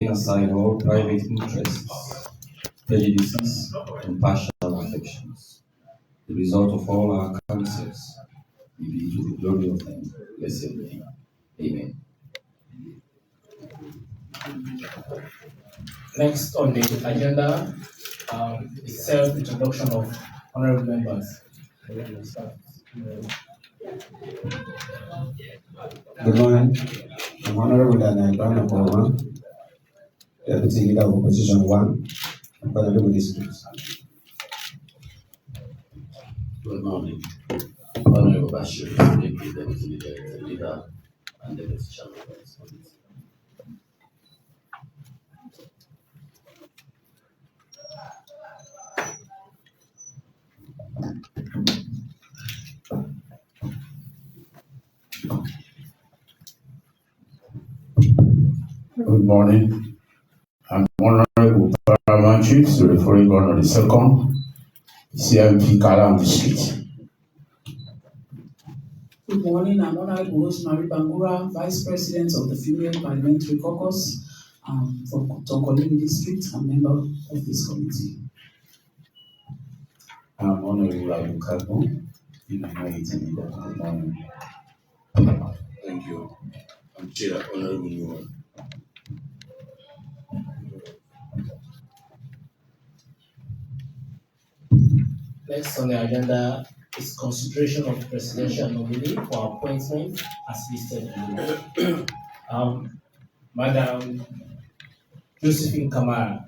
aside all private interests, prejudices, and partial affections. The result of all our counsels will be to the glory of them. Blessed be. Amen. Next on the agenda is self-introduction of honorable members. Good morning. I'm Honorable Daniel Brown, Deputy Leader of Opposition 1, Honorable District. Good morning. Honorable Bashir, Deputy Leader and Deputy Chairman of this committee. Good morning. I'm Honorable Paramount Chief, the referring governor of the second CIP Kalam District. Good morning. I'm Honorable Rosemary Bangura, Vice President of the Female Parliamentary Caucus from Tonkolini District and member of this committee. I'm Honorable Abu Kalbo, Minority Leader. Good morning. Thank you. I'm Chair Honorable Leone. Next on the agenda is consideration of presidential nominee for appointment as listed below. Madam Josephine Kamara,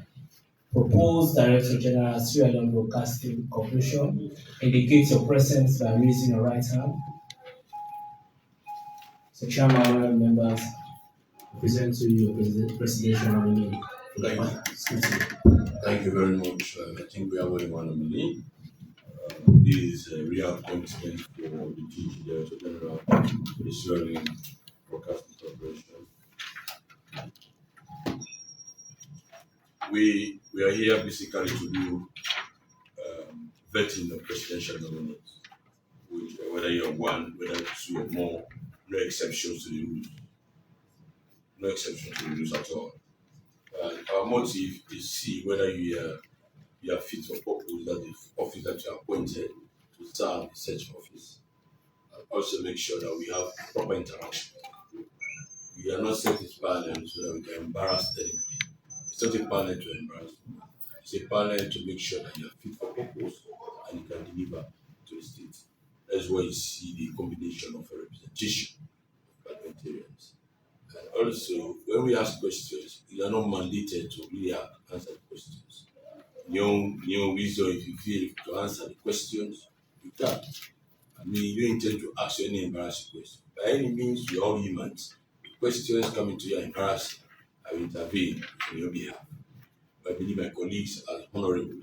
proposed Director General Sierra Leone Broadcasting Corporation, indicate your presence by raising your right hand. So, Chairman, honorable members, I present to you your presidential nominee. Thank you very much. I think we have only one nominee. This is a reappointment for the DG Director General for the Sierra Leone Broadcasting Corporation. We are here basically to do vetting of presidential nominees, which, whether you're one, whether two or more, no exceptions to the rules. No exceptions to the rules at all. Our motive is to see whether you are fit for purpose, that the office that you are appointed to serve in such office. And also make sure that we have proper interaction. We are not set this panel so that we can embarrass anybody. It's not a panel to embarrass you. It's a panel to make sure that you are fit for purpose and you can deliver to the state. That's where you see the combination of a representation of parliamentarians. And also, when we ask questions, you are not mandated to really answer the questions. In your own wisdom, if you feel to answer the questions, you can. I mean, you don't intend to ask any embarrassing question. By any means, we are all humans. If questions coming to you are embarrassing, I will intervene on your behalf. I believe my colleagues are honorable.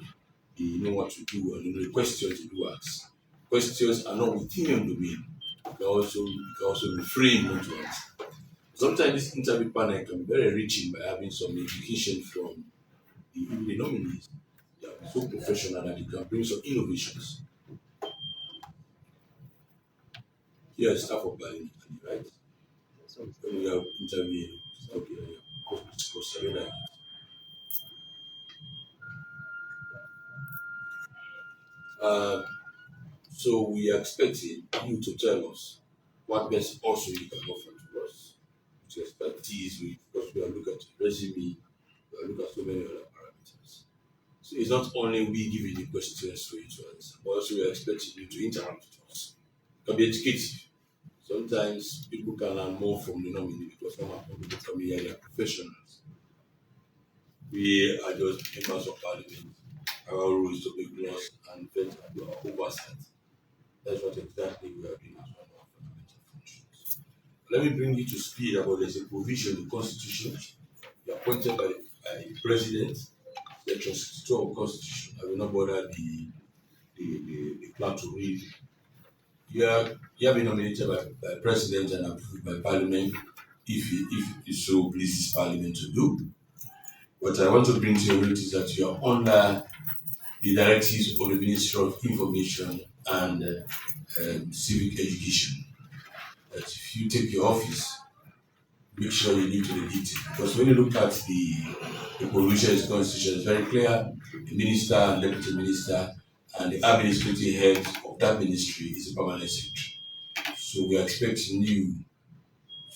They know what to do and know the questions they do ask. Questions are not within your domain. You can also refrain not to answer. Sometimes this interview panel can be very enriching by having some education from the nominees. They are so professional that they can bring some innovations. Here is staff of Parliament, right? So when we are interviewing, so we are expecting you to tell us what best also you can offer to us. To expertise, because we are looking at resume, we are looking at so many other parameters. So it's not only we give you the questions for you to answer, but also we are expecting you to interact with us. It can be educative. Sometimes people can learn more from the nominee because some people come here, they are professionals. We are just members of Parliament. Our role is to make laws and vet and do our oversight. That's what exactly we are doing as one of our fundamental functions. Let me bring you to speed about there's a provision in the Constitution. You are appointed by the President, Section 62 of the Constitution. I will not bother the clerk to read. You have been nominated by President and approved by Parliament if it so pleases Parliament to do. What I want to bring to your notice is that you are under the directives of the Ministry of Information and Civic Education. That if you take your office, make sure you leave to the duty. Because when you look at the provisions constitution, it's very clear the minister and deputy minister and the administrative head of that ministry is a permanent secretary. So we are expecting you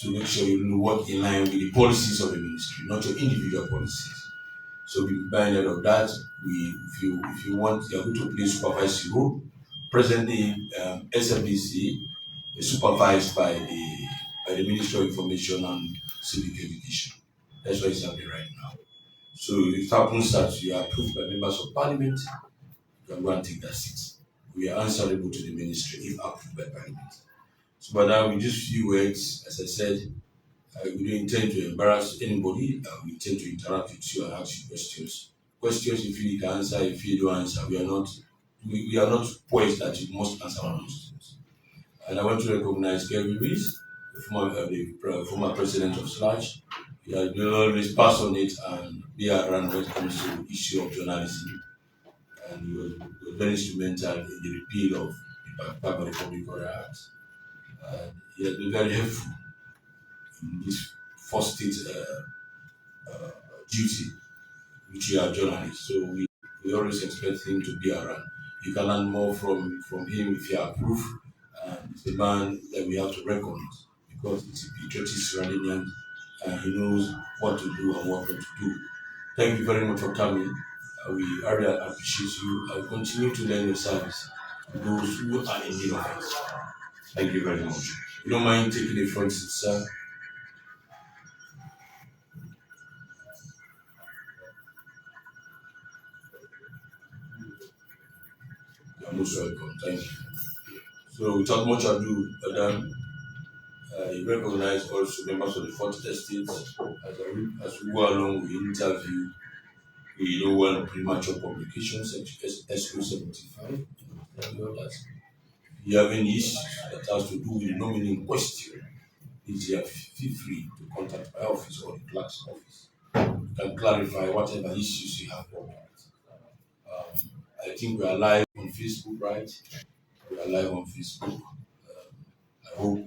to make sure you work in line with the policies of the ministry, not your individual policies. So we reminded of that. If you want, you are going to play supervisory role. Presently, Slbc is supervised by the Ministry of Information and Civic Education. That's what it's happening right now. So it happens that you are approved by members of parliament, you can go and take that seat. We are answerable to the ministry if approved by parliament. So, but now with just few words, as I said, we don't intend to embarrass anybody. We intend to interact with you and ask you questions. Questions you feel you can answer, if you don't answer, we are not poised that you must answer our questions. And I want to recognize Gary Rees, the former president of SLAJ. He has been always passionate and be around when it comes to the issue of journalism. And he was very instrumental in the repeal of the Public Order Act. He has been very helpful in this first state duty, which we are journalists. So we always expect him to be around. You can learn more from him if you approve. It's a man that we have to reckon with because he's a patriotic Sierra and he knows what to do and what not to do. Thank you very much for coming. We really appreciate you and continue to lend your service to those who are in need of it. Thank you very much. You don't mind taking the front seat, sir? You are most welcome. Thank you. So without much ado, Madam, you recognize also members of the Fourth Estate. As we go along, we interview, we know when premature publications, SQ 75, and others. If you have any issues that has to do with the nominee question, please feel free to contact my office or the clerk's office. You can clarify whatever issues you have about it. I think we are live on Facebook, right? We are live on Facebook. I hope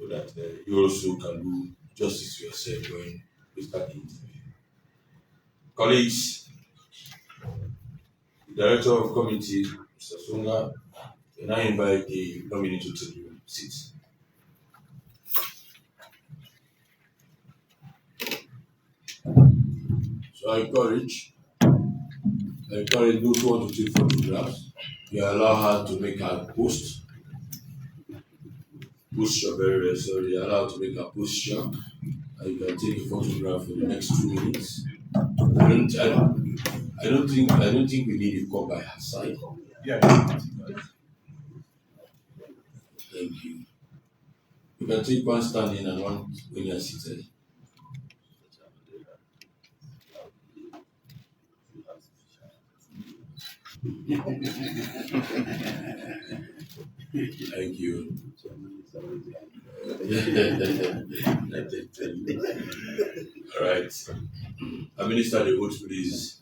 that you also can do justice to yourself when we start the interview. Colleagues, the Director of Committee, Mr. Songa, and I invite the nominee to take your seat. So I encourage those who want to take photographs. You allow her to make her posture very sorry. You allow her to make her posture, and you can take a photograph for the next 2 minutes. I don't think we need a call by her side. Yeah. Thank you. You can take one standing and one when you are seated. Thank you. All right. Administer the vote, please.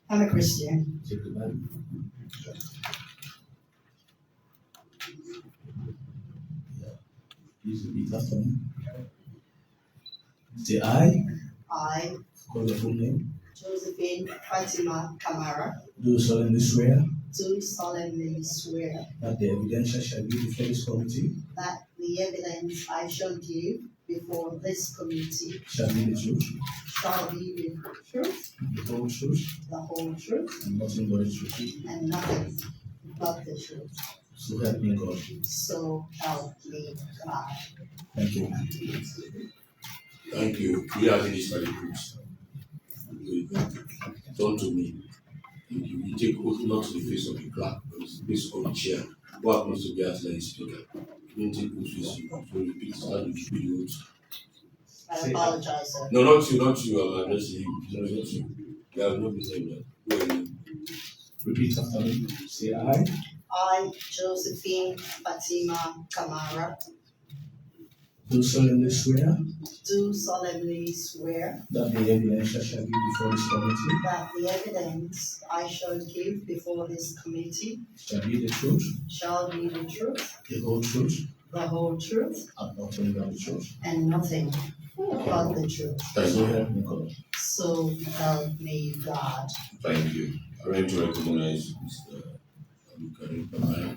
I'm a Christian. Please repeat after me. Say I. I, Call your full name. Josephine Fatima Kamara, Do solemnly swear do solemnly swear that the evidence shall be before this committee that the evidence I shall give before this committee shall be the truth, shall be the truth, the whole truth, the whole truth, and nothing but the truth. and nothing but the truth. So help me God. So help me God. Thank you. Thank you. We are minister the groups. Turn to me. Thank you. You take oath not to the face of the clerk, but the face of the chair. What happens to be as the speaker? You don't take oath face you. So repeat start with the oath. I apologize, sir. No, not you. I'm addressing you. No, not you. You have no business that. Repeat after me. Say I. I, Josephine Fatima Kamara, do solemnly swear do solemnly swear that the evidence I shall give before this committee that the evidence I shall give before this committee shall be the truth, shall be the truth, the whole truth, the whole truth, and nothing but the truth. and nothing but the truth. So help me God. So help me God. Thank you. I'm ready to recognize Mr. Kamara.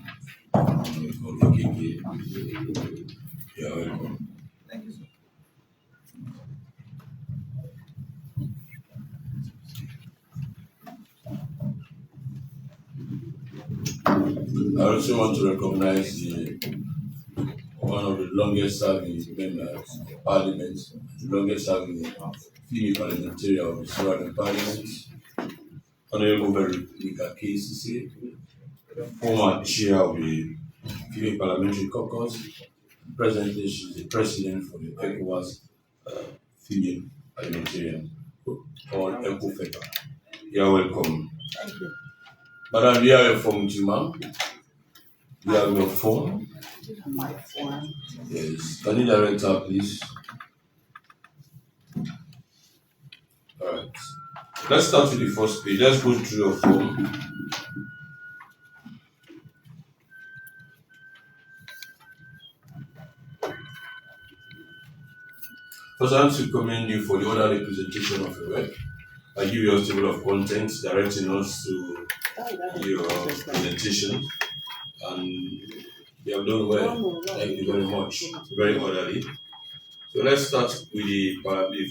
You're welcome. Thank you, sir. I also want to recognize one of the longest serving members of Parliament, the longest serving female parliamentarian of the Sudan Parliament, Honorable Veronica KCC, former chair of the female parliamentary caucus. Presently, she is the president for the ECOWAS female parliamentarian called ECOFEPA. You are welcome. Madam, we have a form to ma'am. You have your form. My form. Yes. Can you direct her, please? Alright. Let's start with the first page. Let's go through your form. First, I want to commend you for the orderly presentation of your work. I give you a table of contents directing us to your presentation, and you have done well. Thank you very much. Very orderly. So let's start with the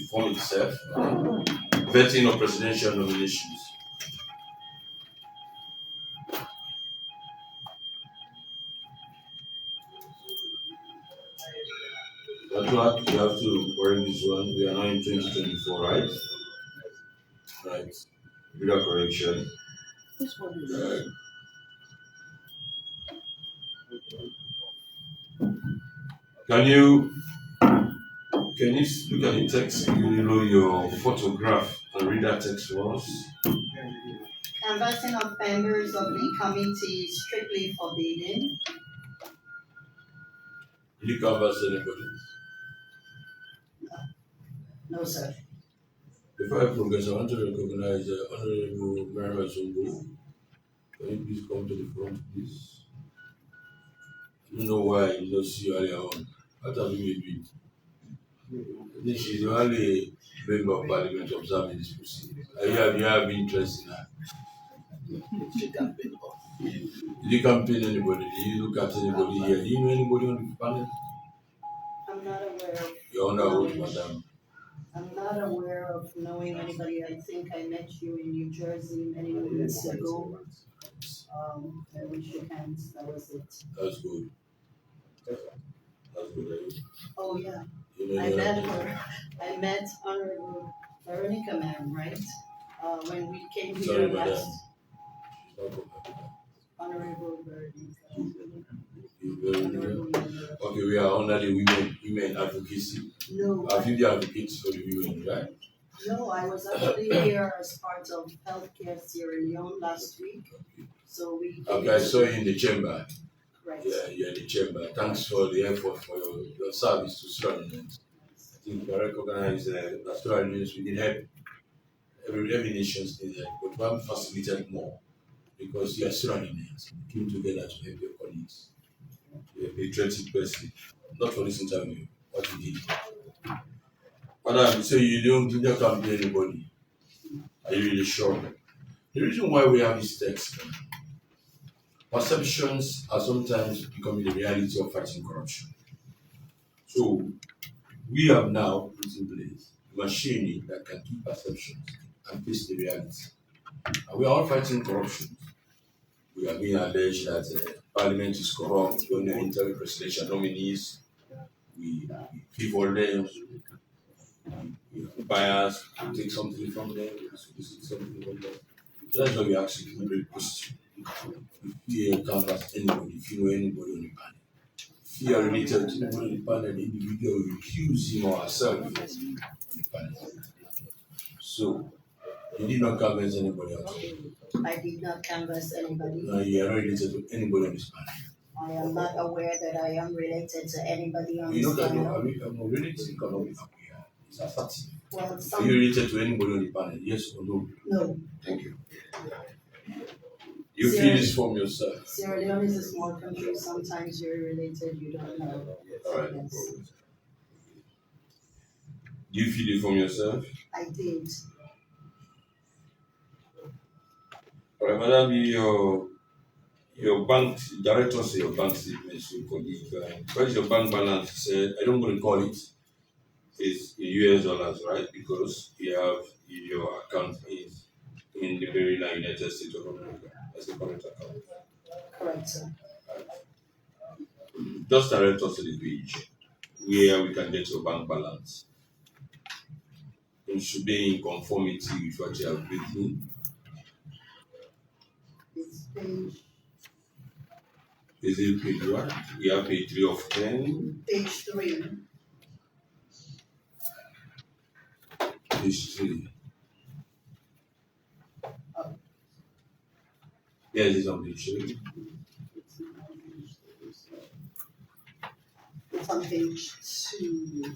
form itself. Vetting of presidential nominations. You have to correct this one. We are now in 2024, right? Right. With a correction. Right. Can you look at the text? You know your photograph and read that text for us. Canvassing of members of the committee is strictly forbidden. Did you canvass anybody? No, sir. Before I progress, I want to recognize Honorable Mary Zungu. Can you please come to the front, please? I don't know why I did not see you earlier on. What have you been doing? I think she's the only member of parliament observing this proceeding. You have interest in her. Did you campaign anybody? Did you look at anybody here? Do you know anybody on the panel? I'm not aware of. You're on oath, madam. I'm not aware of knowing anybody. I think I met you in New Jersey many months ago. And we shook hands. That was it. That's good. That's good. Oh yeah, You know, I met her. I met Honorable Veronica, ma'am, right? When we came here Sorry, madam. last. She's not coming. Honorable Veronica. Okay, we are under the women advocacy. No, Have you the advocates for the women, right? no, I was actually here as part of Healthcare Sierra Leone last week. So we. Okay, I saw you in the chamber. Right. Yeah, you're in the chamber. Thanks for the effort for your service to Sudanese. I think you recognize that Sudanese, we need help. Every nation needs help, but we have facilitated more because you are Sudanese. We came together to help your colleagues. You're a patriotic person, not for this interview, what you did. Madam, so you don't campaign anybody. Are you really sure? The reason why we have this text, perceptions are sometimes becoming the reality of fighting corruption. So we have now put in place machinery that can keep perceptions and face the reality. And we are all fighting corruption. We are being alleged that Parliament is corrupt, we only interview presidential nominees, we favor them, we bias, we take something from them, we solicit something from them. So that's why we actually keep very positive. If you canvass anybody, if you know anybody on the panel, if you are related to anybody on the panel, the individual will accuse him or herself on the panel. So, you did not canvass anybody else. I did not canvass anybody. No, you are not related to anybody on this panel. I am not aware that I am related to anybody on You know this that panel. I'm related cannot be aware. It's assertive. Well, Are some, you related to anybody on the panel? Yes or no? no. Thank you. You fill this form yourself. Sierra Leone is a small country. Sometimes you're related, you don't know. Alright. Yes. Do you fill the form yourself? I did. Alright, madam, your bank director say your bank statements, your colleague, what is your bank balance? He said, I don't want to call it. It's in US dollars, right? Because you have your account is in the very United States of America. That's the current account. Correct, sir. Just direct us to the page where we can get your bank balance. It should be in conformity with what you have written. It's page Is it page what? We have page 3 of 10. Page 3. Page 3. Oh. Yes, it's on page 3. It's on page 2.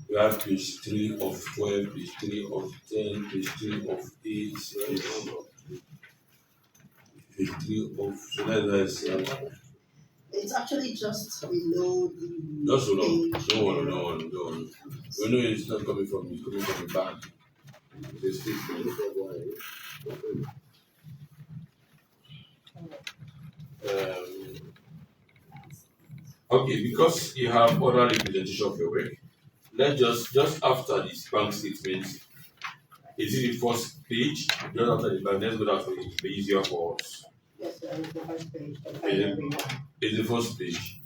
We have page 3 of 12, page 3 of 10, page 3 of 8, page 3 of, so that's It's actually just below the just hold on. page. Don't worry. We know it's not coming from you, it's coming from the bank. It's a statement. Okay, because you have other representation of your work, let's just after this bank statement, is it the first page? Just after the bank, let's go that way, it'll be easier for us. Yes, sir, it's the first page. The Is primary one. it's the first page.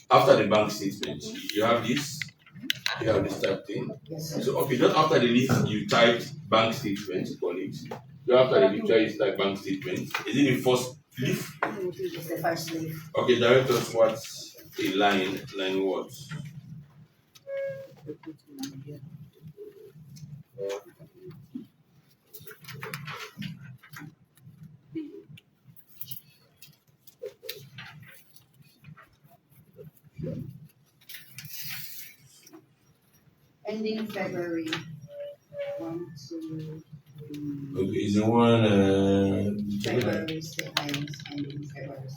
After the bank statement, you have this type thing. Yes, sir. So okay, just after the list you typed bank statement, call it. Just after the picture you type bank statement. Is it the first leaf? It's the first leaf. Okay, direct us what's a line what? Ending February 1, 2, 3. Okay, is the one February statements ending February.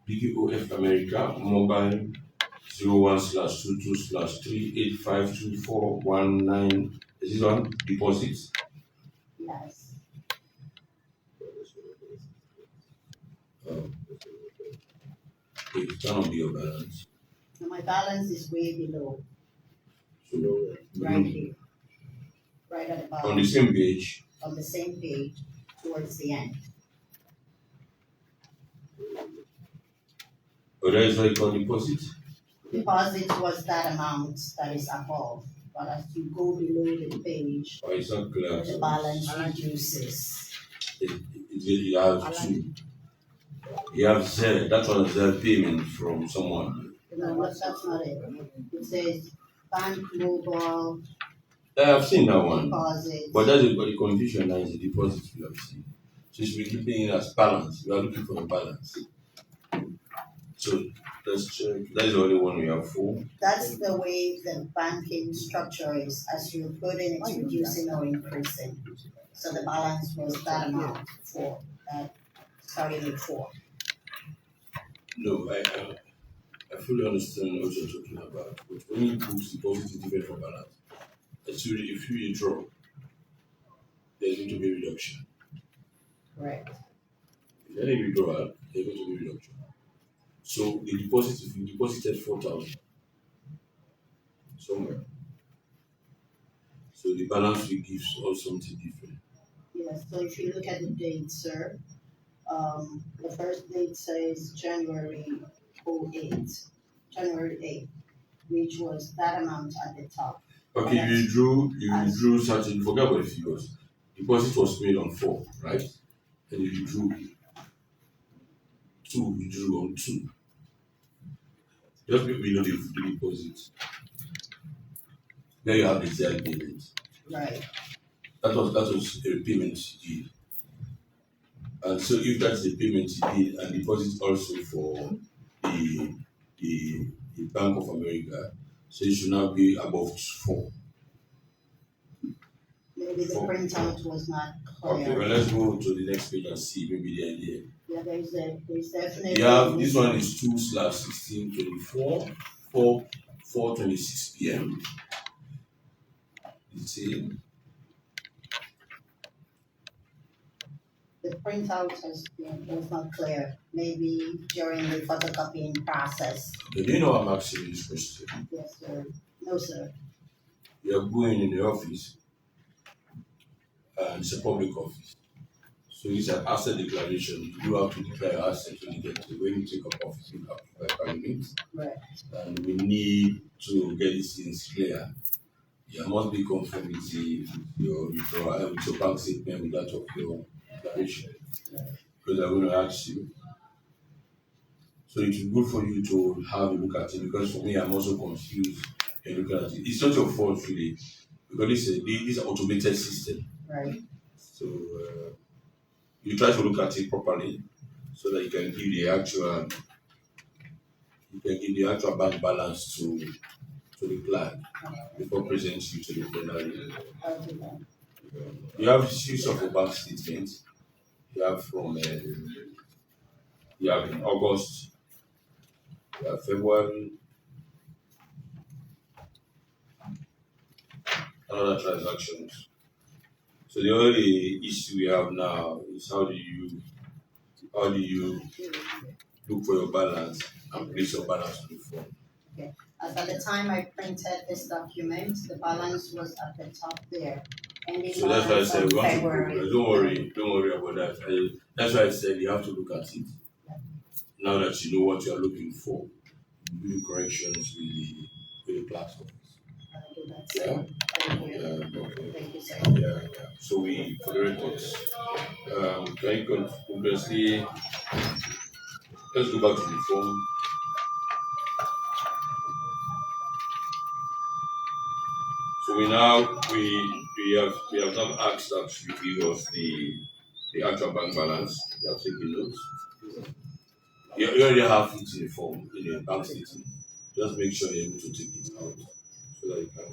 BKOF America mobile 01/22/38522419. Is this one deposits? Yes. It cannot be your balance. So my balance is way below, So right here, right at the on the bottom same page, of the same page towards the end. but that is what you call deposit. Deposit was that amount that is above, but as you go below the page, Or it's not clear. the balance reduces. You have two. You have Z. That was Z payment from someone. No, that's not it. It says bank mobile I have seen that one. deposit. But that's the confusion now is the deposit we have seen. So you should be keeping it as balance. We are looking for a balance. So let's check. That is the only one we have for. That's the way the banking structure is. As you put in, it's reducing or increasing. So the balance was that amount for that starting with 4. No, I fully understand what you're talking about. But when you put deposit is different from balance. Actually, if you withdraw, there's going to be a reduction. Correct. If any withdrawal, there's going to be a reduction. So the deposit, if you deposited 4,000 somewhere, so the balance will give us something different. Yes, so if you look at the date, sir, the first date says January 8, which was that amount at the top. Okay, you withdrew certain, forget about the figures. Deposit was made on 4, right? And you withdrew 2, withdrew on 2. Just below the deposit. Then you have the ZL payment. Right. That was a payment deal. And so if that's the payment you did and deposit also for the the Bank of America, so it should now be above 4. Maybe the printout was not Okay, clear. well let's go to the next page and see maybe the idea. Yeah, there's definitely. You have this one is 2/16/24, 4:26 p.m. You see, The printout was not clear. Maybe during the photocopying process. do you know I'm asking this question? Yes, sir. No, sir. You are going in the office and it's a public office. So it's an asset declaration. You have to declare your asset when you get to when you take up office in Parliament. Right. And we need to get these things clear. There must be conformity with your bank statement with that of your declaration. Because I'm going to ask you. So it's good for you to have a look at it because for me, I'm also confused and looking at it. It's not your fault, really, because this is an automated system. Right. So you try to look at it properly so that you can give the actual bank balance to the client before presenting you to the plenary. I'll do that. You have series of a bank statement. You have from you have in August, you have February, other transactions. So the only issue we have now is how do you look for your balance and place your balance on the form. Okay. As at the time I printed this document, the balance was at the top there. Ending So that's why I balance said on we want to February. don't worry about that. That's why I said you have to look at it. Now that you know what you are looking for, do corrections with the platform. I'll do that, Yeah. sir. Thank you. Okay. Thank you, sir. Yeah. So for the records, can you obviously let's go back to the form. So we have now asked that you give us the actual bank balance. You have taken notes. You already have it in the form in your bank statement. Just make sure you're able to take it out so that you can.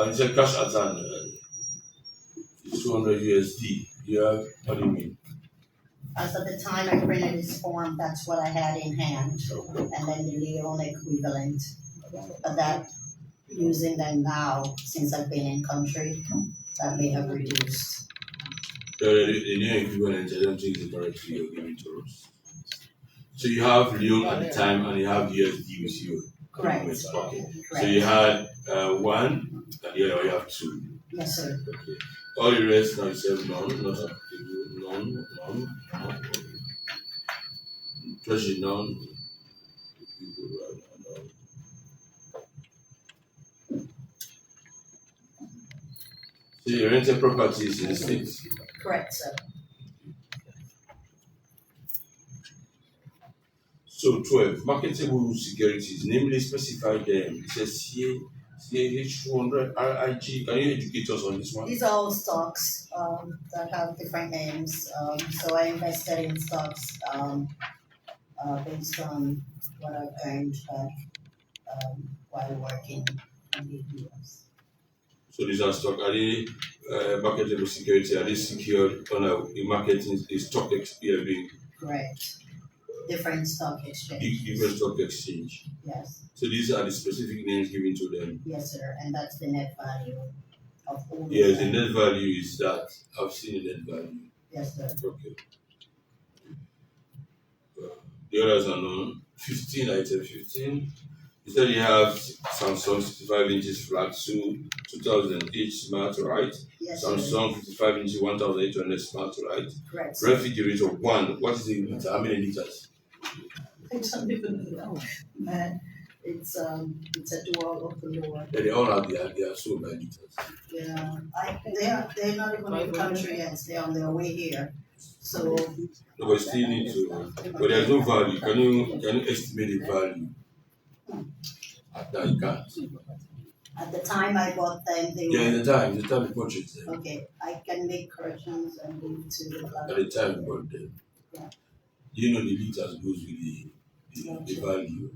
It's a cash at hand. It's 200 USD. Yeah, what do you mean? As at the time I printed this form, that's what I had in hand. And then the Leone equivalent. But that, using them now, since I've been in country, that may have reduced. The new equivalent, I don't think is the correct figure given to us. So you have Leone at the time and you have USD with you. Correct. Okay. So Correct. you had one and the other one you have 2. Yes, sir. Okay. All the rest now you said none, not applicable, none. Okay. Treasury none. So your rented properties in the States. Correct, sir. So 12, marketable securities, namely specified them. It says CAH200 RIG. Can you educate us on this one? These are all stocks that have different names. So I invested in stocks based on what I've earned back while working in the US. So these are stock. Are they marketable security? Are they secured on a marketing a stock being Correct. Different stock exchange. different stock exchange? Yes. So these are the specific names given to them. Yes, sir. And that's the net value of all. Yes, the net value is that. I've seen the net value. Yes, sir. Okay. The others are known. 15, item 15. You said you have Samsung 65 inches flat 2008 smart, right? Yes, sir. Samsung 55 inches 1800 smart, right? Correct. Sir. Refrigerator 1. What is the liter? How many liters? I don't even know, man. It's a dual open door. Yeah, they all have they are sold by liters. Yeah, they're not even in the country yet. They're on their way here. So. No, but still need to. But there's no value. Can you estimate the value? That you can't. At the time I bought them, they Yeah, were, the time you purchased them. okay, I can make corrections and give to the At club. the time you bought them. Yeah. You know the liters goes with the value.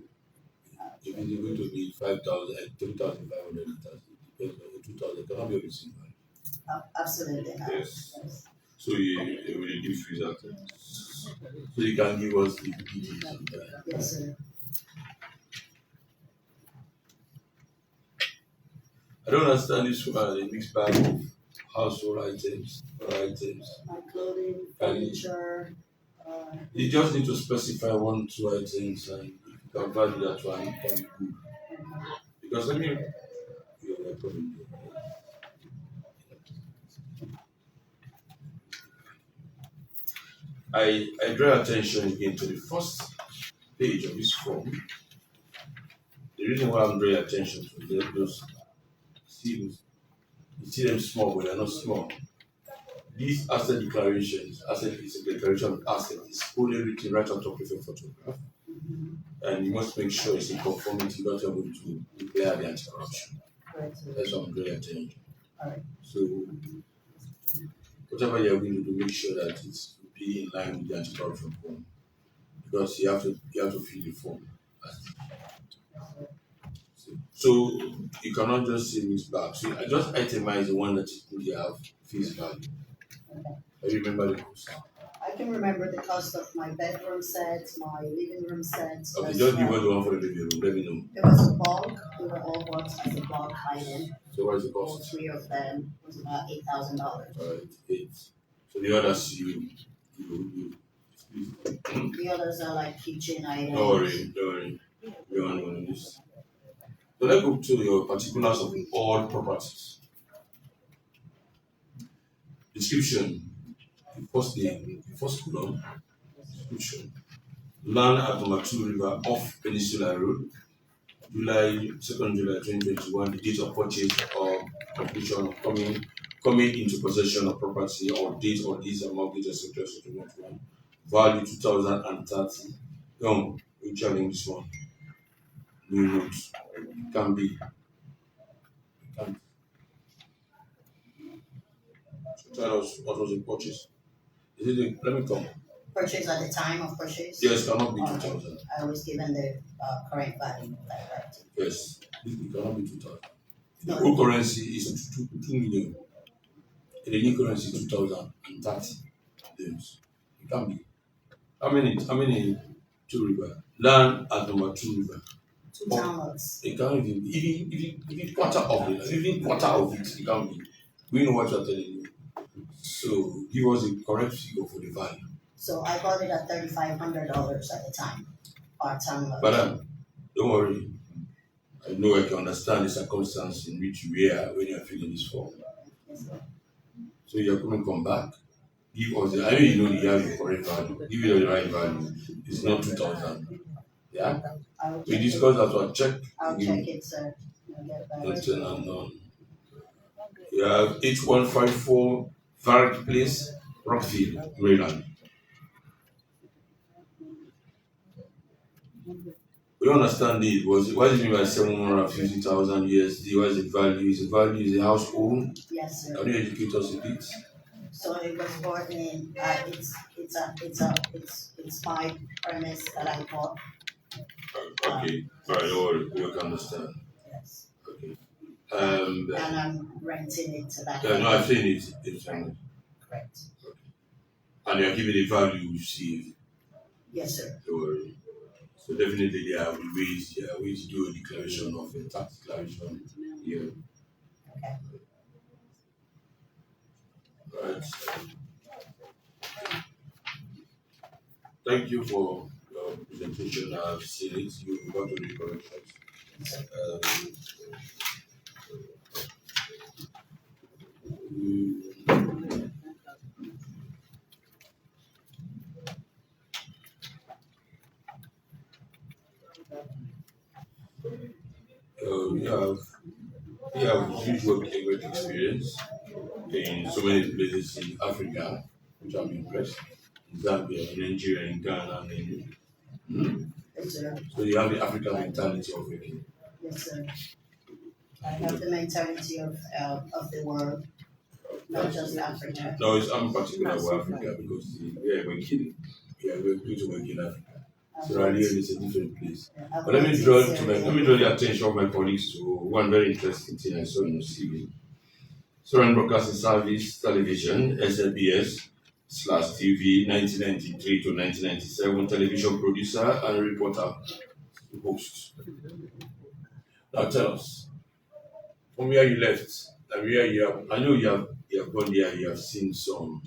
If it's going to be 5,000, 3,500 liters, it depends on the 2,000, cannot be of the same value. Absolutely not. Yes. Yes. So you will give result. So you can give us the details sometime. Yes, sir. I don't understand this one, the mixed bag of household items or items. My clothing, furniture. You just need to specify 1, 2 items and if you can value that one, it can be good. Because let me, you're welcome. I draw attention again to the first page of this form. The reason why I'm drawing attention to those seals, you see them small, but they're not small. These asset declarations, asset is a declaration of asset, is only written right on top of a photograph. And you must make sure it's in conformity, not able to declare the anti-corruption. That's what I'm drawing attention. Alright. So, whatever you're going to do, make sure that it's be in line with the anti-corruption form. Because you have to fill the form. So you cannot just say mixed bag. So I just itemize the one that you have face value. I remember the cost. I can remember the cost of my bedroom set, my living room set. Okay, just give us the one for the living room. Let me know. It was a bulk. They were all bought as a bulk item. So what is the All cost? 3 of them was about $8,000. Alright, 8. So the others you The others are like kitchen items. don't worry. You want one of this. So let's go to your particulars of all properties. Description. The first name, the first column. Description. Land at number 2 River off Peninsula Road, July 2nd, July 2021, the date of purchase or completion of coming into possession of property or date or lease and mortgage etc. 2021. Value 2030. We challenge this one. New notes. It can be. So tell us what was the purchase. Is it let me come. Purchase at the time of purchase? Yes, cannot be 2,000. I was given the current value of that property. Yes, it cannot be 2,000. No. The old currency is 2 million. The new currency is 2,030 dirhams. It can be. How many 2 River? Land at number 2 River. 2 downloads. It can't even quarter of it. Even quarter of it, it can be. We know what you're telling you. So give us a correct figure for the value. So I bought it at $3,500 at the time. Part-time. But don't worry. I know I can understand the circumstance in which you are when you are filling this form. Yes, sir. So you're going to come back. Give us the, I know you know you have the correct value. Give it the right value. It's not 2,000. Yeah? We discussed that one. Check. I'll check it, sir. I'll get back. You have 8154 Varick Place, Rockville, Maryland. We don't understand it. What is it mean by 750,000 USD? What is the value? Is the value is a household? Yes, sir. Can you educate us a bit? So it was bought in. It's my premise that I bought. Okay, all right, don't worry, we can understand. Yes. Okay. And I'm renting it to that. Yeah, no, I've seen it. It's Correct. and you're giving the value you receive. Yes, sir. Don't worry. So definitely there are ways to do a declaration of a tax declaration here. Okay. Right. Thank you for your presentation. I've seen it. You've got to the corrections. We have huge work experience in so many places in Africa, which I'm impressed. In Zambia, in Nigeria, in Ghana, and Yes, sir. so you have the African mentality of working. Yes, sir. I have the mentality of the world, not just Africa. No, I'm particular about Africa because we are working. We are going to work in Africa. Sierra Leone is a different place. But let me draw the attention of my colleagues to one very interesting thing I saw in your CV. Sovereign Broadcasting Service Television, SLBS/TV, 1993 to 1997, television producer and reporter, host. Now tell us, from where you left and where you have, I know you have gone there, you have seen some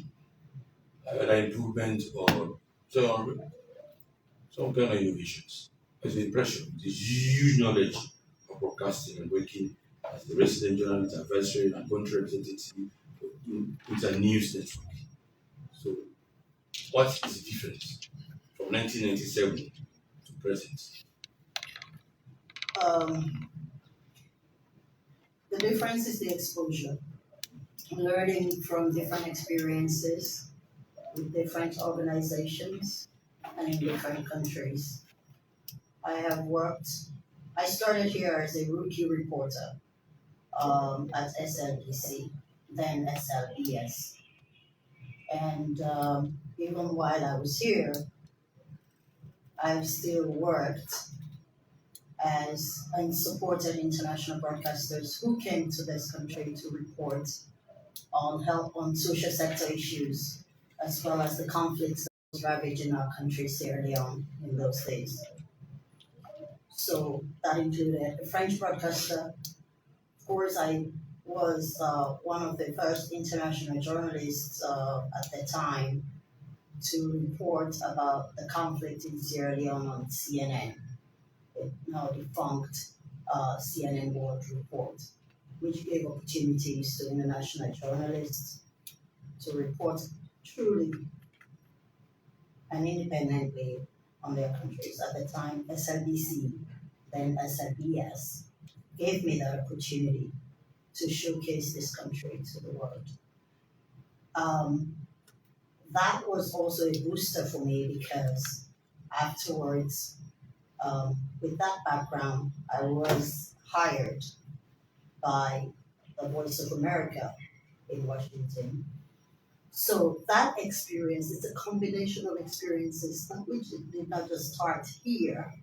improvement or some kind of innovations. As an impression, this huge knowledge of broadcasting and working as the resident journalist, advisory, and country representative with a news network. So, what is the difference from 1997 to present? The difference is the exposure, learning from different experiences with different organizations and in different countries. I started here as a rookie reporter at SLBC, then SLBS. And even while I was here, I've still worked as and supported international broadcasters who came to this country to report on help on social sector issues, as well as the conflicts that was ravaging our country, Sierra Leone, in those days. So that included a French broadcaster. Of course, I was one of the first international journalists at the time to report about the conflict in Sierra Leone on CNN, the now defunct CNN World Report, which gave opportunities to international journalists to report truly and independently on their countries. At the time, SLBC, then SLBS, gave me that opportunity to showcase this country to the world. That was also a booster for me because afterwards, with that background, I was hired by the Voice of America in Washington. So that experience is a combination of experiences which did not just start here,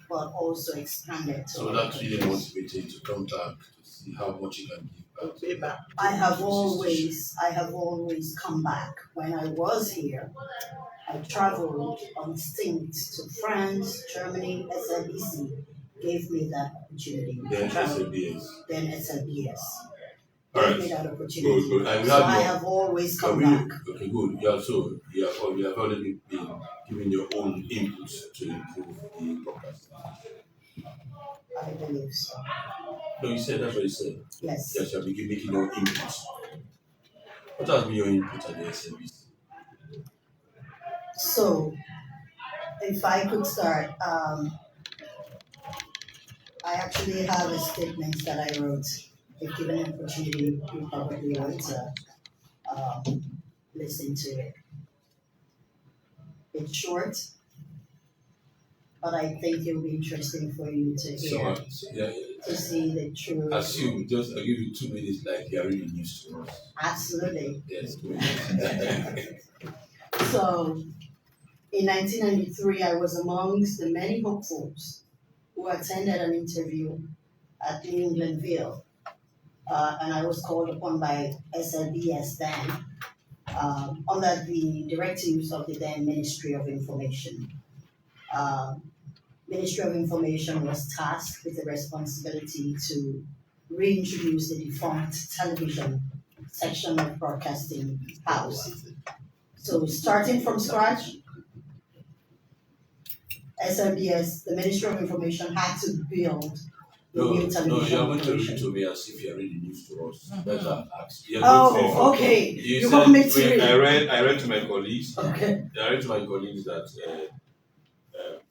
but also expanded to So that's really motivating to come back to see how much you can give back. I have always come back. When I was here, I traveled on stint to France, Germany. SLBC gave me that opportunity. Then SLBS. Then SLBS All gave right. me that opportunity. Good. And So I have always come back. Okay, good. Yeah, so you have already been giving your own input to improve the broadcast. I believe so. No, you said that's what you said. Yes. Yes, you have been making your input. What has been your input at the SLBC? So, if I could start, I actually have a statement that I wrote. If given an opportunity, you probably want to listen to it. It's short, but I think it will be interesting for you to hear, to see the truth. Assume, I'll give you 2 minutes like you are really used to us. Absolutely. Yes, 2 minutes. So, in 1993, I was amongst the many hopefuls who attended an interview at New Englandville, and I was called upon by SLBS then, under the directives of the then Ministry of Information. Ministry of Information was tasked with the responsibility to reintroduce the defunct television section of Broadcasting House. So starting from scratch, SLBS, the Ministry of Information, had to build the new television. No, you're going to read to me as if you're really news to us. That's what I asked. Oh, okay. You want me to read? I read to my colleagues. Okay. I read to my colleagues that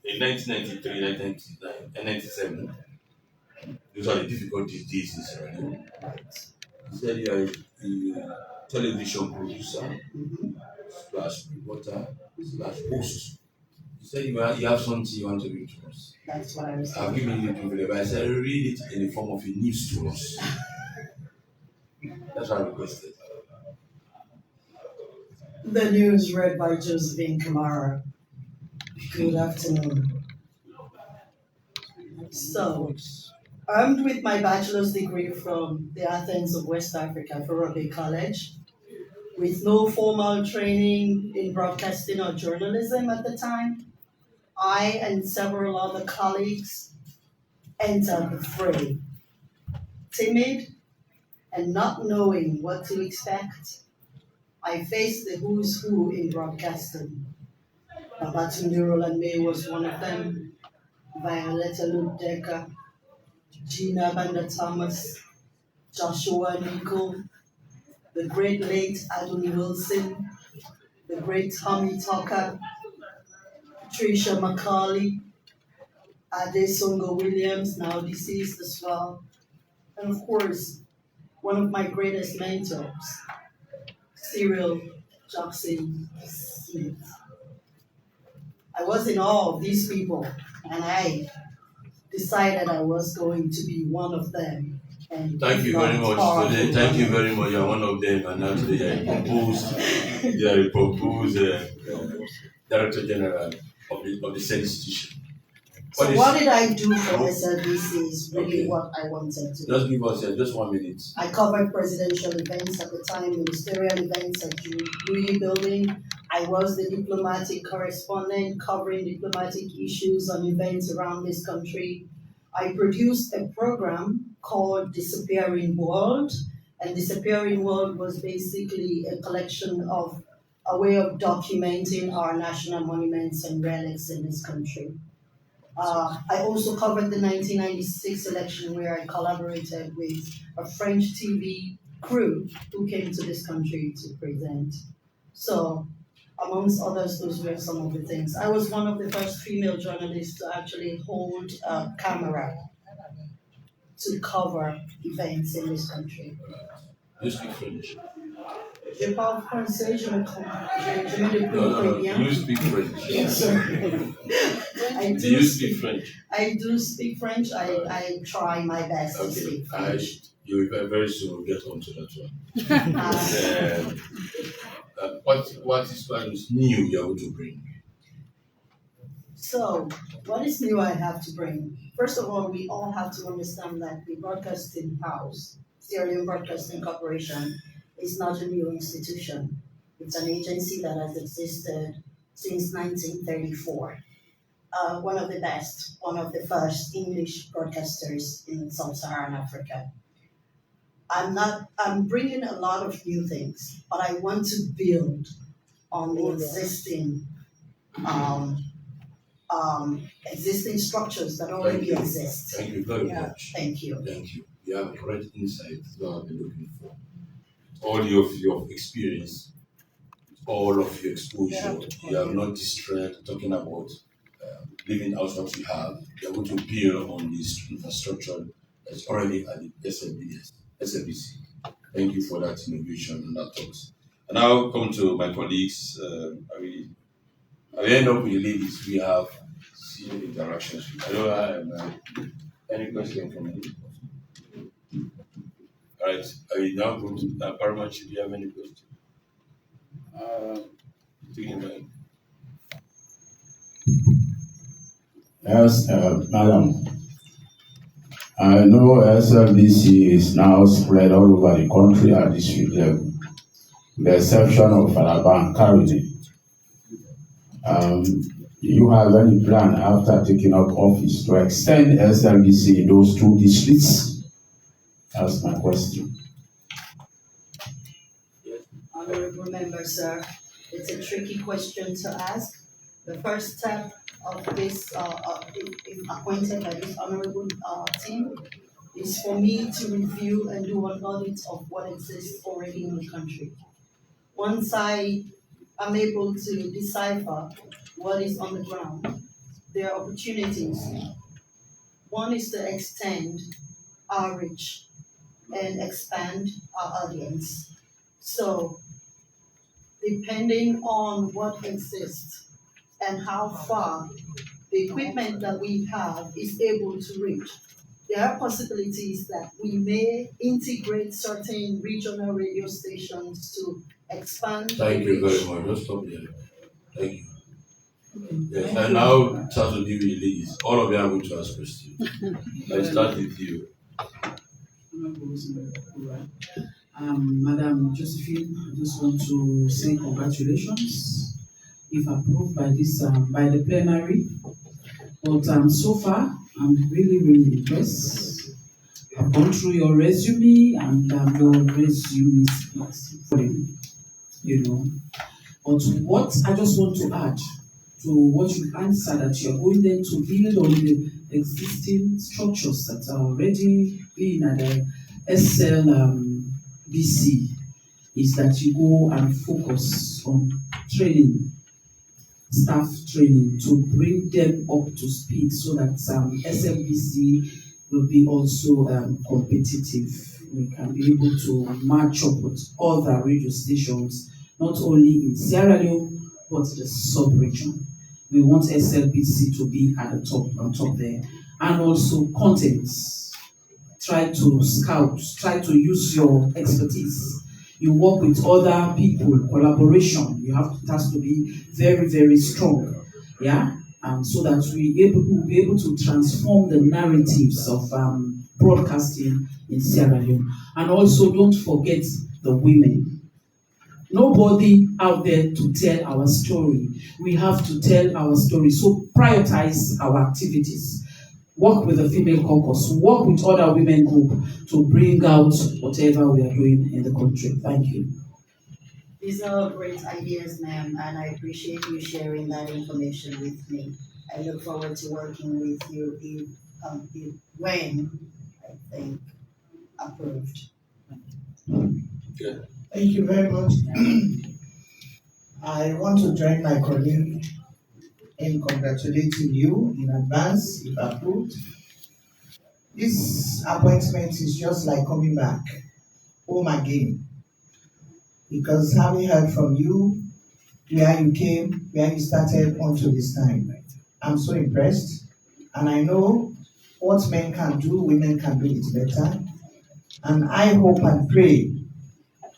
in 1993, 1999, and 1997, those are the difficulties days in Sierra Leone. He said you are a television producer, /reporter, /host. He said you have something you want to read to us. That's what I was I've saying. given you the privilege, but I said read it in the form of a news to us. That's what I requested. The news read by Josephine Kamara. Good afternoon. So, armed with my bachelor's degree from the Athens of West Africa, Forobe College, with no formal training in broadcasting or journalism at the time, I and several other colleagues entered the fray. Timid and not knowing what to expect, I faced the who's who in broadcasting. Babatunde Roland May was one of them, Violetta Ludeka, Gina Banda Thomas, Joshua Nico, the great late Adoni Wilson, the great Tommy Tucker, Tricia Macaulay, Ade Songo Williams, now deceased as well, and of course, one of my greatest mentors, Cyril Jackson Smith. I was in awe of these people, and I decided I was going to be one of them. And Thank you very much. Today, thank you very much. You're one of them, and now today you are a proposed Director General of the said institution. So what did I do for SLBC is really what I wanted to do. Just give us just 1 minute. I covered presidential events at the time, ministerial events at Jubilee Building. I was the diplomatic correspondent covering diplomatic issues on events around this country. I produced a program called Disappearing World, and Disappearing World was basically a collection of a way of documenting our national monuments and relics in this country. I also covered the 1996 election where I collaborated with a French TV crew who came to this country to present. So, amongst others, those were some of the things. I was one of the first female journalists to actually hold a camera to cover events in this country. You speak French. Je parle français, je me débrouille très bien. You speak French. Yes, sir. Do you speak French? I do speak French. I try my best to speak French. You will very soon will get onto that one. What is new you're going to bring? So, what is new I have to bring? First of all, we all have to understand that the Broadcasting House, Sierra Leone Broadcasting Corporation, is not a new institution. It's an agency that has existed since 1934. One of the best, one of the first English broadcasters in Sub-Saharan Africa. I'm bringing a lot of new things, but I want to build on the existing structures that already exist. Thank you very much. Thank you. Thank you. You have great insight that I've been looking for. All of your experience, all of your exposure, you have not distracted talking about living out what you have. You are going to build on this infrastructure that's already at the SLBC. Thank you for that innovation and that thought. And now come to my colleagues. I will end up with the ladies. We have seen interactions. I don't have any question from you. All right, I will now go to Paramount. Do you have any question? Yes, madam. I know SLBC is now spread all over the country at district level, with the exception of Alaba and Caribbean. Do you have any plan after taking up office to extend SLBC in those two districts? That's my question. Honorable member, sir, it's a tricky question to ask. The first step of this, if appointed by this honorable team, is for me to review and do an audit of what exists already in the country. Once I am able to decipher what is on the ground, there are opportunities. One is to extend our reach and expand our audience. So, depending on what exists, and how far the equipment that we have is able to reach. There are possibilities that we may integrate certain regional radio stations to expand. Thank you very much. Just stop there. Thank you. Yes, and now start to give you ladies. All of you are going to ask questions. I start with you. Madam Josephine, I just want to say congratulations if approved by this by the plenary. But so far, I'm really impressed. I've gone through your resume and your resume is you know. But what I just want to add to what you answered, that you're going then to build on the existing structures that are already being at the SLBC, is that you go and focus on training, staff training, to bring them up to speed so that SLBC will be also competitive. We can be able to match up with other radio stations, not only in Sierra Leone, but the sub-region. We want SLBC to be at the top, on top there. And also contents. Try to scout, try to use your expertise. You work with other people, collaboration. It has to be very strong. Yeah? So that we'll be able to transform the narratives of broadcasting in Sierra Leone. And also don't forget the women. Nobody out there to tell our story. We have to tell our story. So prioritize our activities. Work with the female caucus. Work with other women group to bring out whatever we are doing in the country. Thank you. These are great ideas, ma'am, and I appreciate you sharing that information with me. I look forward to working with you when I think approved. Good. Thank you very much. I want to join my colleague in congratulating you in advance, if approved. This appointment is just like coming back home again, because having heard from you, where you came, where you started until this time, I'm so impressed, and I know what men can do, women can do it better, and I hope and pray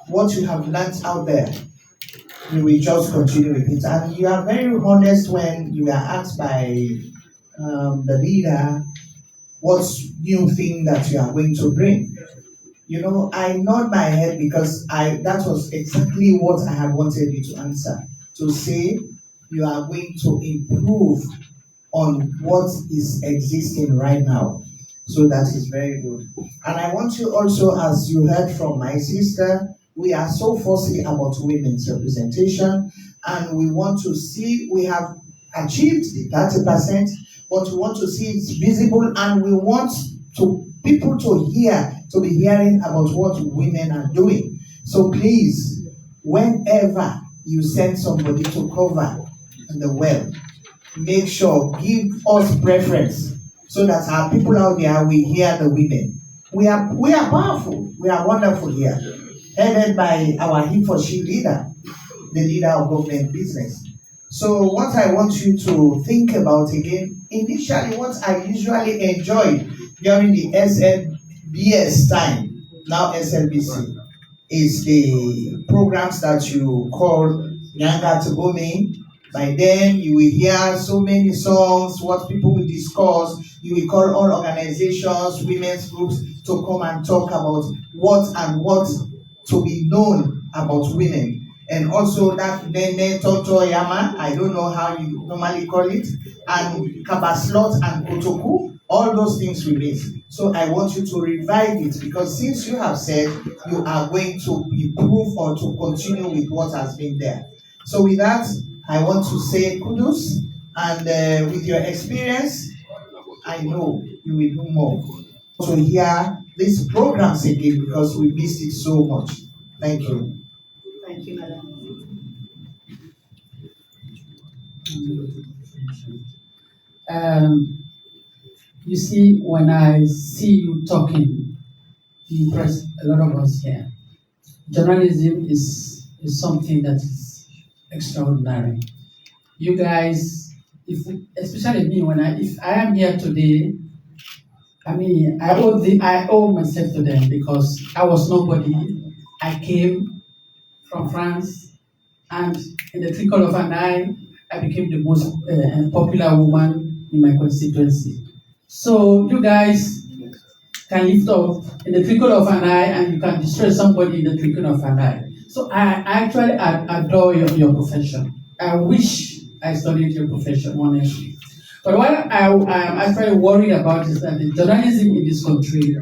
what you have learned out there, you will just continue with it. And you are very honest when you are asked by the leader what new thing that you are going to bring. You know, I nod my head because that was exactly what I had wanted you to answer. To say you are going to improve on what is existing right now. So that is very good. And I want you also, as you heard from my sister, we are so fussy about women's representation, and we want to see, we have achieved the 30%, but we want to see it visible, and we want people to be hearing about what women are doing. So please, whenever you send somebody to cover the well, make sure, give us preference, so that our people out there will hear the women. We are powerful, we are wonderful here. Headed by our he for she leader, the leader of government business. So what I want you to think about again, initially what I usually enjoyed during the SLBS time, now SLBC, is the programs that you call Nyanga Tobome. By then you will hear so many songs, what people will discuss. You will call all organizations, women's groups to come and talk about what to be known about women. And also that Nene Toto Yama, I don't know how you normally call it, and Kabaslot and Kotoku, all those things we miss. So I want you to revive it, because since you have said you are going to improve or to continue with what has been there. So with that, I want to say kudos, and with your experience, I know you will do more. To hear these programs again, because we missed it so much. Thank you. Thank you, madam. You see, when I see you talking, you impress a lot of us here. Journalism is something that is extraordinary. you guys, especially me, if I am here today, I mean, I owe myself to them because I was nobody. I came from France, and in the twinkle of an eye, I became the most popular woman in my constituency. So you guys can lift up in the twinkle of an eye, and you can destroy somebody in the twinkle of an eye. So I actually adore your profession. I wish I studied your profession, honestly. But what I am actually worried about is that the journalism in this country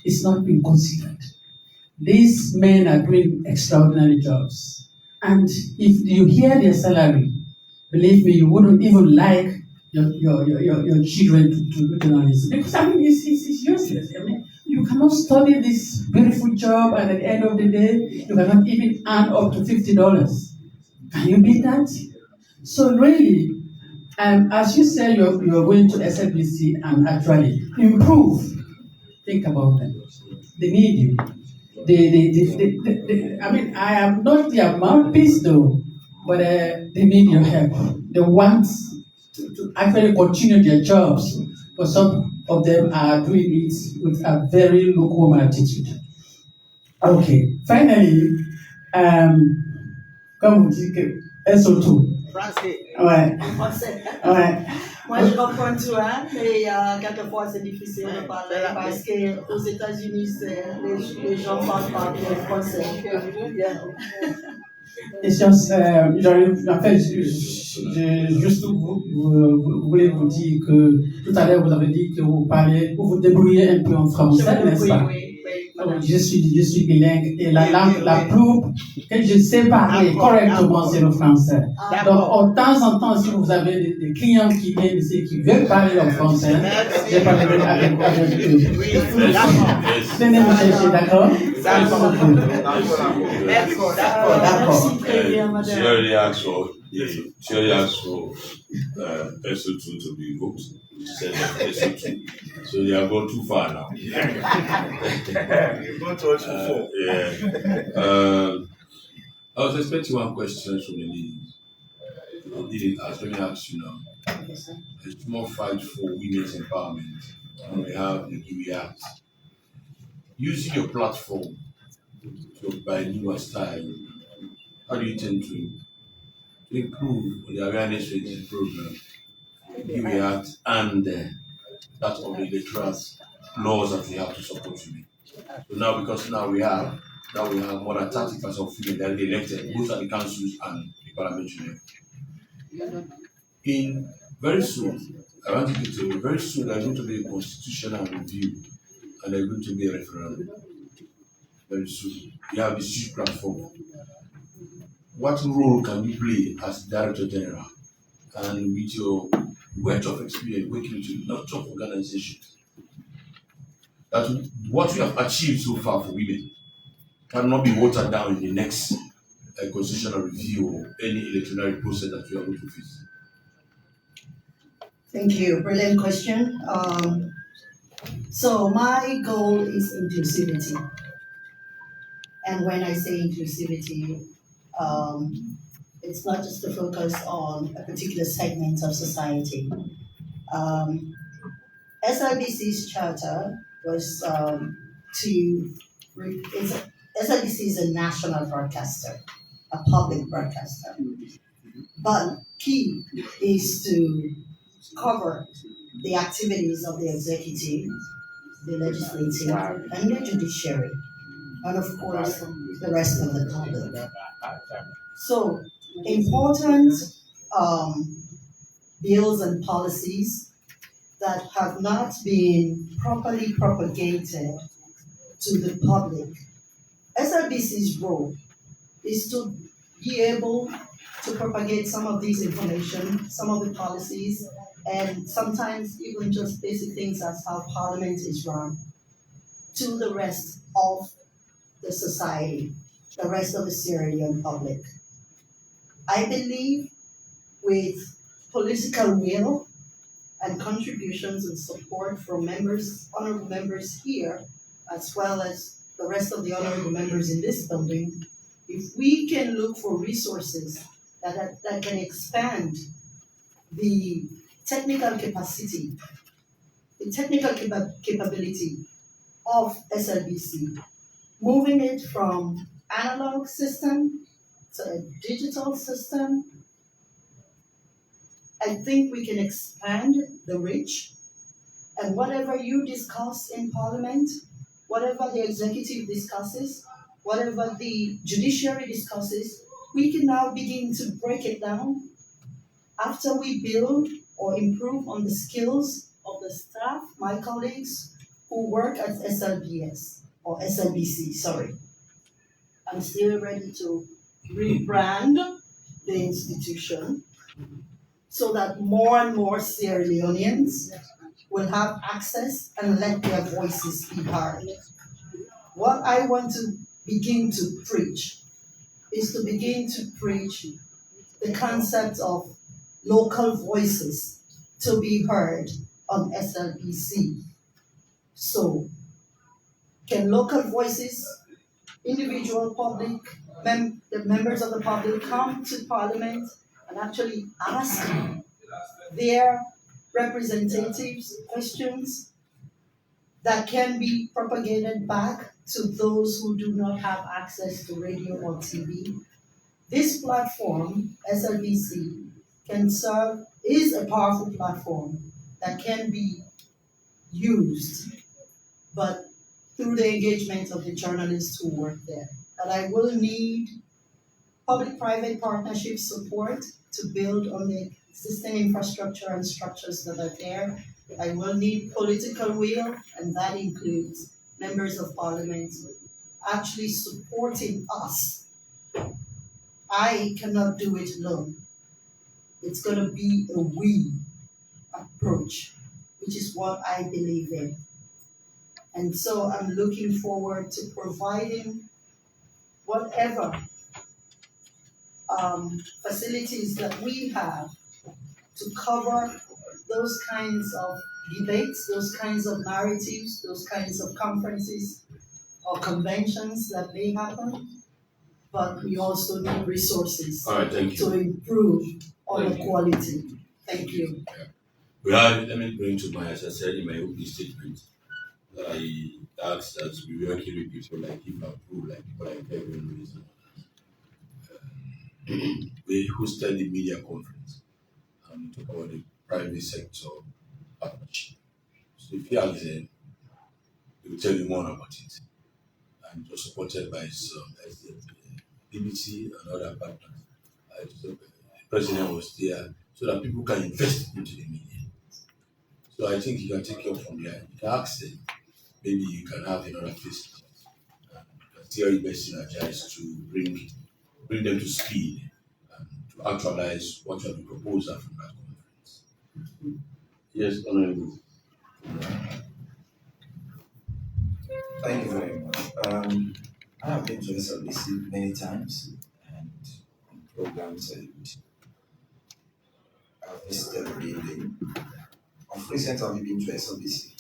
is not being considered. These men are doing extraordinary jobs. And if you hear their salary, believe me, you wouldn't even like your children to do journalism. Because I mean, it's useless. I mean, you cannot study this beautiful job, and at the end of the day, you cannot even earn up to $50. Can you beat that? So really, as you say, you're going to SLBC and actually improve. Think about them. They need you. I mean, I am not their mouthpiece though, but they need your help. They want to actually continue their jobs, but some of them are doing it with a very lukewarm attitude. Okay, finally, comme vous dites que SO2. Français. Ouais. Français. Ouais. Moi, je comprends tout, hein, mais quelquefois c'est difficile de parler parce qu'aux États-Unis, les gens parlent pas bien français. Et en fait, juste voulais vous dire que tout à l'heure vous avez dit que vous vous débrouillez un peu en français, n'est-ce pas? Je suis bilingue et la langue la plus que je sais parler correctement, c'est le français. Donc, de temps en temps, si vous avez des clients qui viennent ici qui veulent parler en français, je parlerai avec eux. Venez me chercher, d'accord? Merci très bien, madame. She already asked for SO2 to be voted. She said SO2. So they have gone too far now. I was expecting one question from the ladies. I didn't ask. Let me ask you now. There's more fight for women's empowerment, and we have the Kiwi Act. Using your platform to buy newer style, how do you intend to improve on the awareness raising program, Kiwi Act, and that of the electoral laws that we have to support women? So now, because now we have more than 30% of women that are elected, both at the councils and the parliamentary level. In very soon, I want you to tell me, very soon there's going to be a constitutional review and there's going to be a referendum. Very soon. You have this huge platform. What role can you play as Director General and with your wealth of experience working with lots of organizations? That what we have achieved so far for women cannot be watered down in the next constitutional review or any electoral process that we are going to face. Thank you. Brilliant question. So my goal is inclusivity. And when I say inclusivity, it's not just to focus on a particular segment of society. SLBC's charter was SLBC is a national broadcaster, a public broadcaster. But key is to cover the activities of the executive, the legislative, and the judiciary, and of course, the rest of the public. So, important bills and policies that have not been properly propagated to the public. SLBC's role is to be able to propagate some of these information, some of the policies, and sometimes even just basic things as how Parliament is run to the rest of the society, the rest of the Syrian public. I believe with political will and contributions and support from members, honorable members here, as well as the rest of the honorable members in this building, if we can look for resources that can expand the technical capacity, the technical capability of SLBC, moving it from analog system to a digital system. I think we can expand the reach, and whatever you discuss in Parliament, whatever the executive discusses, whatever the judiciary discusses, we can now begin to break it down after we build or improve on the skills of the staff, my colleagues who work at SLBS or SLBC, sorry. I'm still ready to rebrand the institution so that more and more Sierra Leoneans will have access and let their voices be heard. What I want to begin to preach is to begin to preach the concept of local voices to be heard on SLBC. So, can local voices, individual public, the members of the public come to Parliament and actually ask their representatives questions that can be propagated back to those who do not have access to radio or TV? This platform, SLBC, is a powerful platform that can be used, but through the engagement of the journalists who work there. But I will need public-private partnership support to build on the existing infrastructure and structures that are there. I will need political will, and that includes members of parliament actually supporting us. I cannot do it alone. It's going to be a we approach, which is what I believe in. And so I'm looking forward to providing whatever facilities that we have to cover those kinds of debates, those kinds of narratives, those kinds of conferences or conventions that may happen. But we also need resources to improve on the quality. Thank you. Let me bring to mind, as I said in my opening statement, I asked that we working with people like Liverpool, like people like Kevin we hosted the media conference and talk about the private sector partnership. So if you ask them, they will tell you more about it. And it was supported by some BBC and other partners. So the president was there so that people can invest into the media. So I think you can take it from there. You can ask them. Maybe you can have another face. Still best synergize to bring them to speed and to actualize what you have proposed from that conference. Yes, Honorable. Thank you very much. I have been to SLBC many times and on programs, and I've visited the building. Of recent, have you been to SLBC?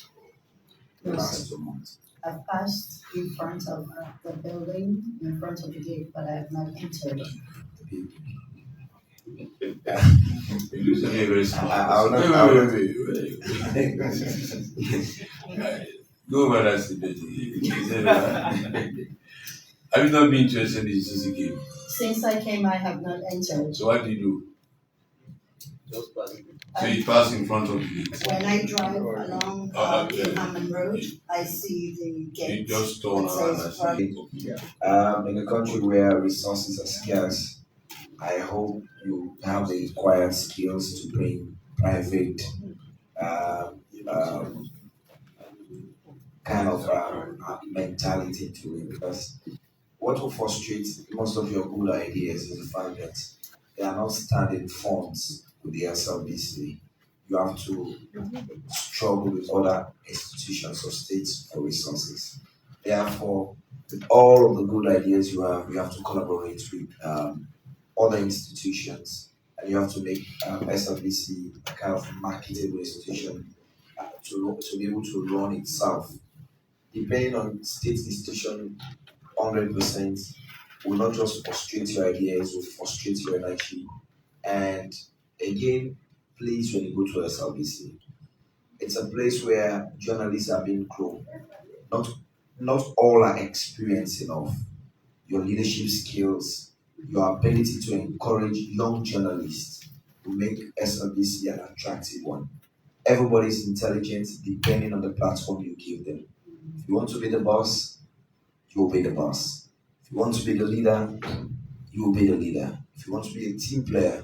The last 2 months. I've passed in front of the building, in front of the gate, but I have not entered. You say you're very smart. Go over that stupid. Have you not been to SLBC game? Since I came, I have not entered. So what do you do? So you pass in front of the gate. When I drive along Hammond Road, I see the gate. You just turn around in a country where resources are scarce, I hope you have the required skills to bring private kind of mentality to it, because what will frustrate most of your good ideas is the fact that they are not standing funds with the SLBC. You have to struggle with other institutions or states for resources. Therefore, with all of the good ideas you have to collaborate with other institutions, and you have to make SLBC a kind of marketable institution to be able to run itself. Depending on state institution, 100%, will not just frustrate your ideas, will frustrate your energy. And again, please, when you go to SLBC, it's a place where journalists are being grown. Not not all are experienced enough. Your leadership skills, your ability to encourage young journalists will make SLBC an attractive one. Everybody is intelligent depending on the platform you give them. If you want to be the boss, you will be the boss. If you want to be the leader, you will be the leader. If you want to be a team player,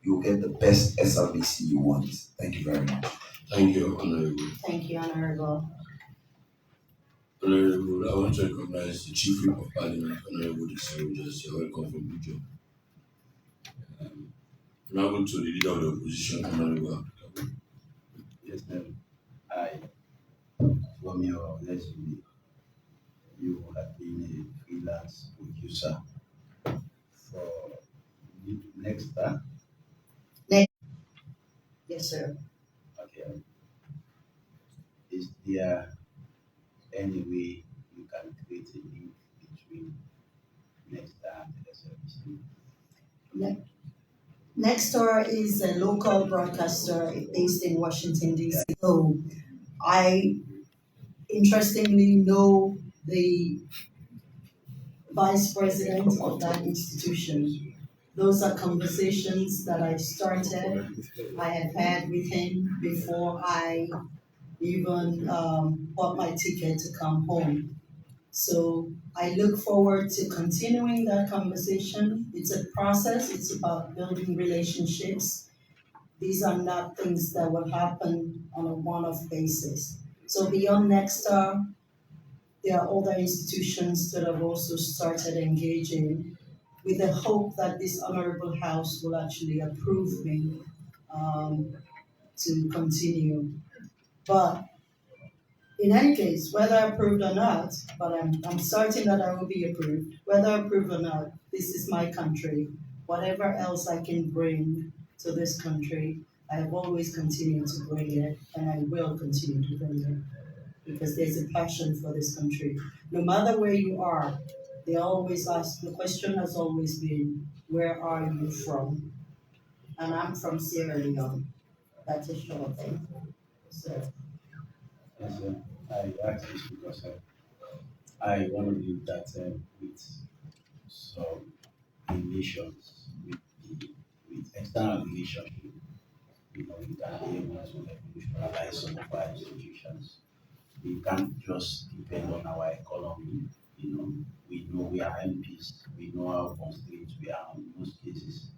you will get the best SLBC you want. Thank you very much. Thank you, Honorable. Thank you, Honorable. Honorable, I want to recognize the Chief Whip of Parliament, Honorable Desiree Just. You're welcome from Bujo. Now go to the leader of the opposition, Honorable. Yes, ma'am. I, from your resume, you have been a freelance producer for next time. Yes, sir. Okay. Is there any way you can create a link between next time and SLBC? Nexstar is a local broadcaster based in Washington, D.C. So I interestingly know the vice president of that institution. Those are conversations that I have had with him before I even bought my ticket to come home. So I look forward to continuing that conversation. It's a process, it's about building relationships. These are not things that will happen on a one-off basis. So beyond Nexstar, there are other institutions that have also started engaging with the hope that this honorable house will actually approve me um, to continue. But in any case, whether approved or not, but I'm certain that I will be approved, whether approved or not, this is my country. Whatever else I can bring to this country, I have always continued to bring it, and I will continue to bring it because there's a passion for this country. No matter where you are, they always ask, the question has always been, where are you from? And I'm from Sierra Leone. That's a short thing. So, Yes, sir. I ask this because I want to believe that with some relations, with external relationship, we can be able to revolutionize some of our institutions. We can't just depend on our economy. We know we are MPs. We know how constrained we are in most cases.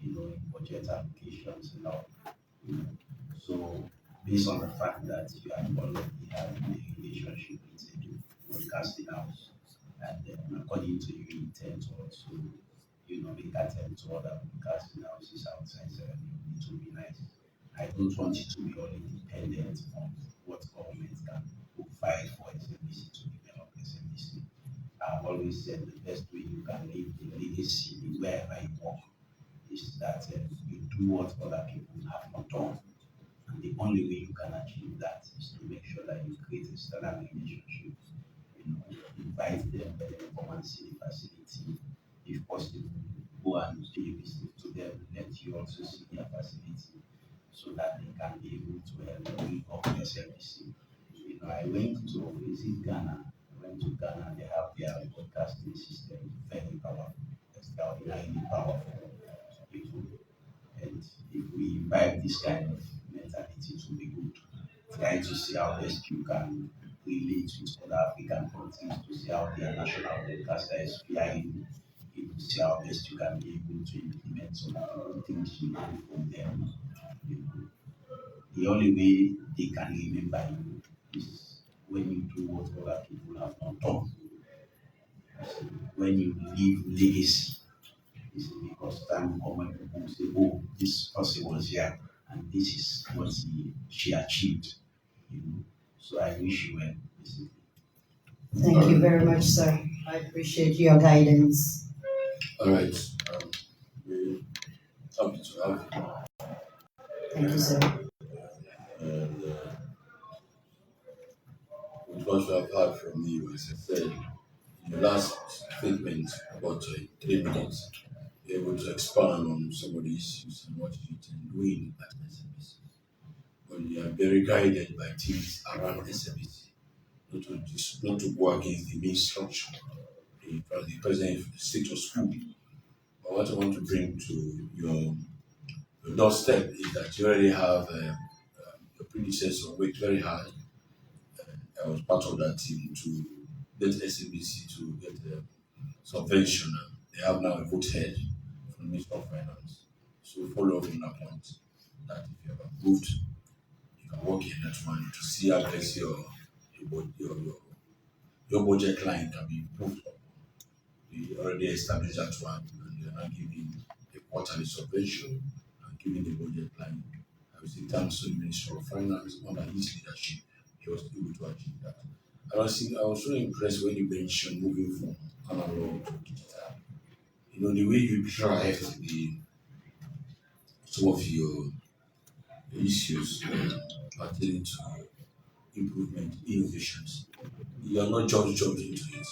In budget applications and all. You know. So based on the fact that you have already had a relationship with a broadcasting house, and then according to your intent also, make attempt to other broadcasting houses outside Sierra Leone, it will be nice. I don't want it to be only dependent on what government can provide for SMBC to develop SMBC. I've always said the best way you can leave the legacy wherever you work is that you do what other people have not done. And the only way you can achieve that is to make sure that you create a stellar relationship. Invite them, let them come and see the facility. If possible, go and pay a visit to them, let you also see their facility so that they can be able to help build up SLBC. I went to visit Ghana. I went to Ghana, they have their broadcasting system, very powerful, extraordinarily powerful. And if we imbibe this kind of mentality, it will be good. Try to see how best you can relate with other African countries to see how their national broadcaster is flying, see how best you can be able to implement some of the things you learn from them. You know, the only way they can remember you is when you do what other people have not done. When you leave legacy, it's because time will come when people say, oh, this person was here and this is what she achieved. So I wish you well, basically. thank you very much, sir. I appreciate your guidance. All right. We're happy to have you. Thank you, sir. And with what you have heard from me, as I said, your last statement about 3 minutes, be able to expand on some of the issues and what you've been doing at SLBC. But you are very guided by things around SLBC, not to go against the main structure, the present state of school. But what I want to bring to your doorstep is that you already have your predecessor worked very hard. I was part of that team to get SABC to get subvention. They have now a vote head from the Minister of Finance. So follow up on that point. That if you have approved, you can work in that one to see how best your budget line can be improved. We already established that one, and you are now giving a quarterly subvention and giving the budget line. I would say thanks to the Minister of Finance under his leadership, he was able to achieve that. I was so impressed when you mentioned moving from analog to digital. You know, the way you drive some of your issues pertaining to improvement, innovations. You are not just jumping into it.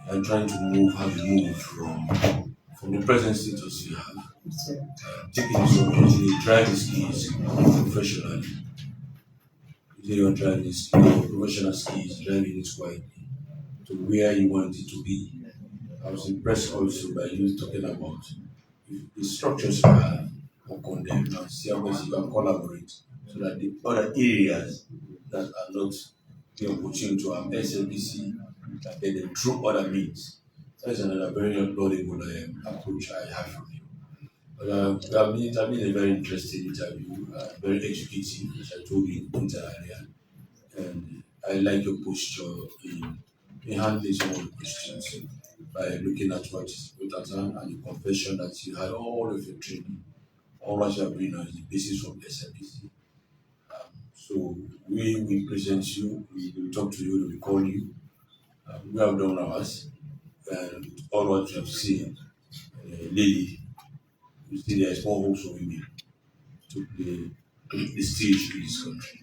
You are trying to move how you move from the present status you have, taking this opportunity, driving skills professionally, using your driving skills, your professional skills, driving it widely to where you want it to be. I was impressed also by you talking about the structures you have, work on them and see how much you can collaborate so that the other areas that are not the opportunity to have SLBC can get them through other means. That's another very laudable approach I have from you. But it's been a very interesting interview, very educative, as I told you earlier. And I like your posture in handling some of the questions by looking at what is important and the confession that you had all of your training, all what you have been on is the basis of SLBC. So we will present you, we will talk to you, we will call you. We have done ours, and all what you have seen, lady, you see there is more hopes for women to play the stage in this country.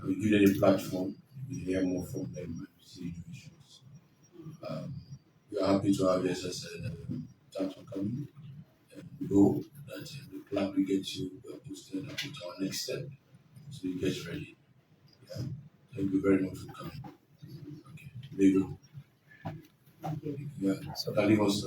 And we give them a platform, we hear more from them and see innovations. We are happy to have you, as I said, thanks for coming. And we hope that the club will get you posted and put our next step so you get ready. Yeah. Thank you very much for coming. Okay. There you go. Yeah. So, that was